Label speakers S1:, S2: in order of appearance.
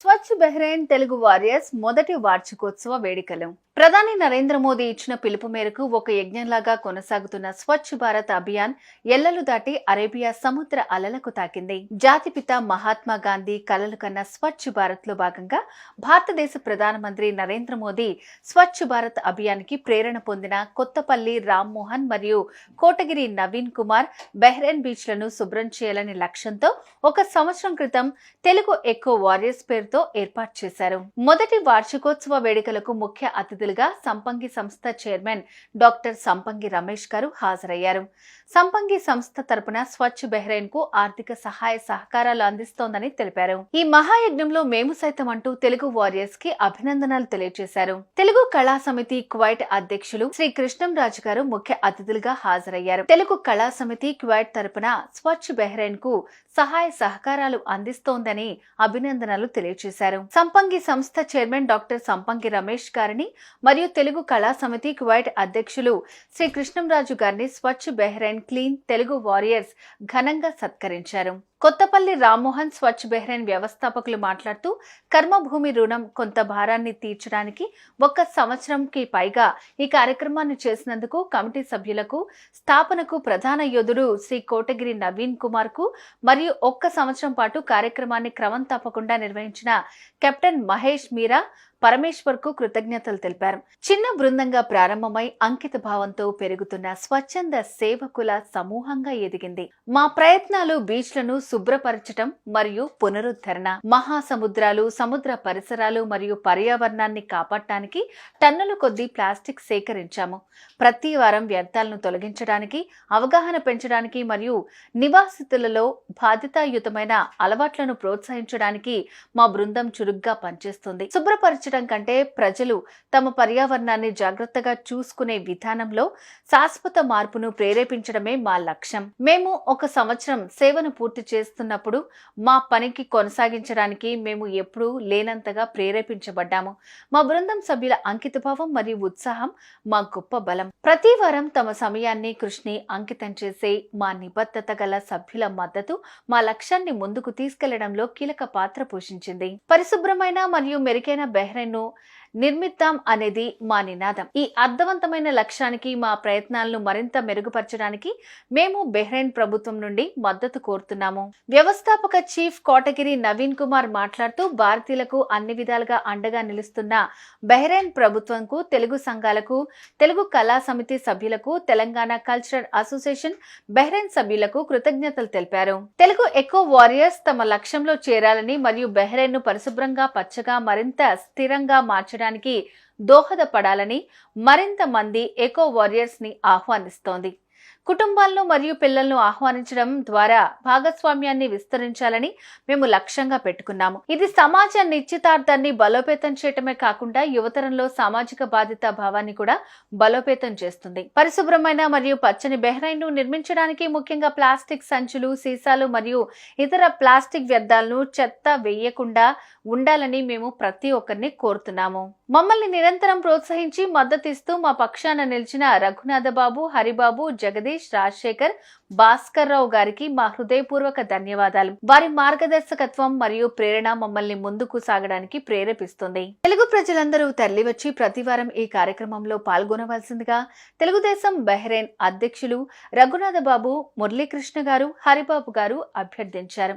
S1: స్వచ్ఛ Bahrain Telugu warriors మొదటి వార్షికోత్సవ వేడుకలు. ప్రధాని నరేంద్ర మోదీ ఇచ్చిన పిలుపు మేరకు ఒక యజ్ఞంలాగా కొనసాగుతున్న స్వచ్ఛ భారత్ అభియాన్ ఎల్లలు దాటి అరేబియా సముద్ర అలలకు తాకింది. జాతిపిత మహాత్మా గాంధీ కలలు కన్న స్వచ్ఛ భారత్ లో భాగంగా భారతదేశ ప్రధానమంత్రి నరేంద్ర మోదీ స్వచ్ఛ భారత్ అభియాన్ కి ప్రేరణ పొందిన కొత్తపల్లి రామ్మోహన్ మరియు కోటగిరి నవీన్ కుమార్ బహ్రెయిన్ బీచ్ లను శుభ్రం చేయాలనే లక్ష్యంతో ఒక సంవత్సరం క్రితం తెలుగు ఎకో వారియర్స్ పేరుతో ఏర్పాటు చేశారు. మొదటి వార్షికోత్సవ వేడుకలకు ముఖ్య అతిథులుగా సంపంగి సంస్థ చైర్మన్ డాక్టర్ సంపంగి రమేష్ గారు హాజరయ్యారు. సంపంగి సంస్థ తరపున స్వచ్ఛ బహ్రెయిన్ కు ఆర్థిక సహాయ సహకారాలు అందిస్తోందని తెలిపారు. ఈ మహాయజ్ఞంలో మేము సైతం అంటూ తెలుగు వారియర్స్ కి అభినందనలు తెలియజేశారు. తెలుగు కళా సమితి కువైట్ అధ్యక్షులు శ్రీ కృష్ణంరాజు గారు ముఖ్య అతిథులుగా హాజరయ్యారు. తెలుగు కళా సమితి కువైట్ తరపున స్వచ్ఛ బహ్రెయిన్ కు సహాయ సహకారాలు అందిస్తోందని అభినందనలు తెలియజేశారు. సంపంగి సంస్థ చైర్మన్ డాక్టర్ సంపంగి రమేష్ గారిని మరియు తెలుగు కళా సమితి కువైట్ అధ్యక్షులు శ్రీ కృష్ణంరాజు గారిని స్వచ్ఛ బహ్రెయిన్ క్లీన్ తెలుగు వారియర్స్ ఘనంగా సత్కరించారు. కొత్తపల్లి రామ్మోహన్ స్వచ్ఛ బహ్రెయిన్ వ్యవస్థాపకులు మాట్లాడుతూ కర్మభూమి రుణం కొంత భారాన్ని తీర్చడానికి 1 సంవత్సరంకి పైగా ఈ కార్యక్రమాన్ని చేసినందుకు కమిటీ సభ్యులకు, స్థాపనకు ప్రధాన యోధుడు శ్రీ కోటగిరి నవీన్ కుమార్ కు మరియు 1 సంవత్సరం పాటు కార్యక్రమాన్ని క్రమం తప్పకుండా నిర్వహించిన కెప్టెన్ మహేష్ మీరా పరమేశ్వర్ కు కృతజ్ఞతలు తెలిపారు. చిన్న బృందంగా ప్రారంభమై అంకిత భావంతో పెరుగుతున్న స్వచ్ఛంద సేవకుల సమూహంగా ఎదిగింది. మా ప్రయత్నాలు బీచ్లను శుభ్రపరచటం మరియు పునరుద్ధరణ, మహాసముద్రాలు, సముద్ర పరిసరాలు మరియు పర్యావరణాన్ని కాపాడటానికి టన్నుల కొద్దీ ప్లాస్టిక్ సేకరించాము. ప్రతి వారం వ్యర్థాలను తొలగించడానికి, అవగాహన పెంచడానికి మరియు నివాసితులలో బాధ్యతాయుతమైన అలవాట్లను ప్రోత్సహించడానికి మా బృందం చురుగ్గా పనిచేస్తుంది. శుభ్రపరచ కంటే ప్రజలు తమ పర్యావరణాన్ని జాగ్రత్తగా చూసుకునే విధానంలో శాశ్వత మార్పును ప్రేరేపించడమే మా లక్ష్యం. మేము 1 సంవత్సరం సేవను పూర్తి చేస్తున్నప్పుడు మా పనికి కొనసాగించడానికి మేము ఎప్పుడూ లేనంతగా ప్రేరేపించబడ్డాము. మా బృందం సభ్యుల అంకితభావం మరియు ఉత్సాహం మా గొప్ప బలం. ప్రతి వారం తమ సమయాన్ని, కృషిని అంకితం చేసే మా నిబద్ధత గల సభ్యుల మద్దతు మా లక్ష్యాన్ని ముందుకు తీసుకెళ్లడంలో కీలక పాత్ర పోషించింది. పరిశుభ్రమైన మరియు మెరుగైన బహ్రెయిన్ ను నిర్మిద్దాం అనేది మా నినాదం. ఈ అర్థవంతమైన లక్ష్యానికి మా ప్రయత్నాలను మరింత మెరుగుపరచడానికి మేము బహ్రెయిన్ ప్రభుత్వం నుండి మద్దతు కోరుతున్నాము. వ్యవస్థాపక చీఫ్ కోటగిరి నవీన్ కుమార్ మాట్లాడుతూ భారతీయులకు అన్ని విధాలుగా అండగా నిలుస్తున్న బహ్రెయిన్ ప్రభుత్వంకు, తెలుగు సంఘాలకు, తెలుగు కళా సమితి సభ్యులకు, తెలంగాణ కల్చరల్ అసోసియేషన్ బహ్రెయిన్ సభ్యులకు కృతజ్ఞతలు తెలిపారు. తెలుగు ఎకో వారియర్స్ తమ లక్ష్యంలో చేరాలని మరియు బహ్రెయిన్ ను పరిశుభ్రంగా, పచ్చగా, మరింత స్థిరంగా మార్చడానికి దోహదపడాలని మరింత మంది ఎకో వారియర్స్ ని ఆహ్వానిస్తోంది. కుటుంబాలను మరియు పిల్లలను ఆహ్వానించడం ద్వారా భాగస్వామ్యాన్ని విస్తరించాలని మేము లక్ష్యంగా పెట్టుకున్నాము. ఇది సమాజ నిశ్చితార్థాన్ని బలోపేతం చేయటమే కాకుండా యువతరంలో సామాజిక బాధ్యతా భావాన్ని కూడా బలోపేతం చేస్తుంది. పరిశుభ్రమైన మరియు పచ్చని బహ్రెయిన్ ను నిర్మించడానికి ముఖ్యంగా ప్లాస్టిక్ సంచులు, సీసాలు మరియు ఇతర ప్లాస్టిక్ వ్యర్థాలను చెత్త వేయకుండా ఉండాలని మేము ప్రతి ఒక్కరిని కోరుతున్నాము. మమ్మల్ని నిరంతరం ప్రోత్సహించి మద్దతిస్తూ మా పక్షాన నిలిచిన రఘునాథబాబు, హరిబాబు, జగదీష్, రాజశేఖర్, భాస్కర్ రావు గారికి మా హృదయపూర్వక ధన్యవాదాలు. వారి మార్గదర్శకత్వం మరియు ప్రేరణ మమ్మల్ని ముందుకు సాగడానికి ప్రేరేపిస్తుంది. తెలుగు ప్రజలందరూ తరలివచ్చి ప్రతివారం ఈ కార్యక్రమంలో పాల్గొనవలసిందిగా తెలుగుదేశం బహ్రెయిన్ అధ్యక్షులు రఘునాథబాబు, మురళీకృష్ణ గారు, హరిబాబు గారు అభ్యర్థించారు.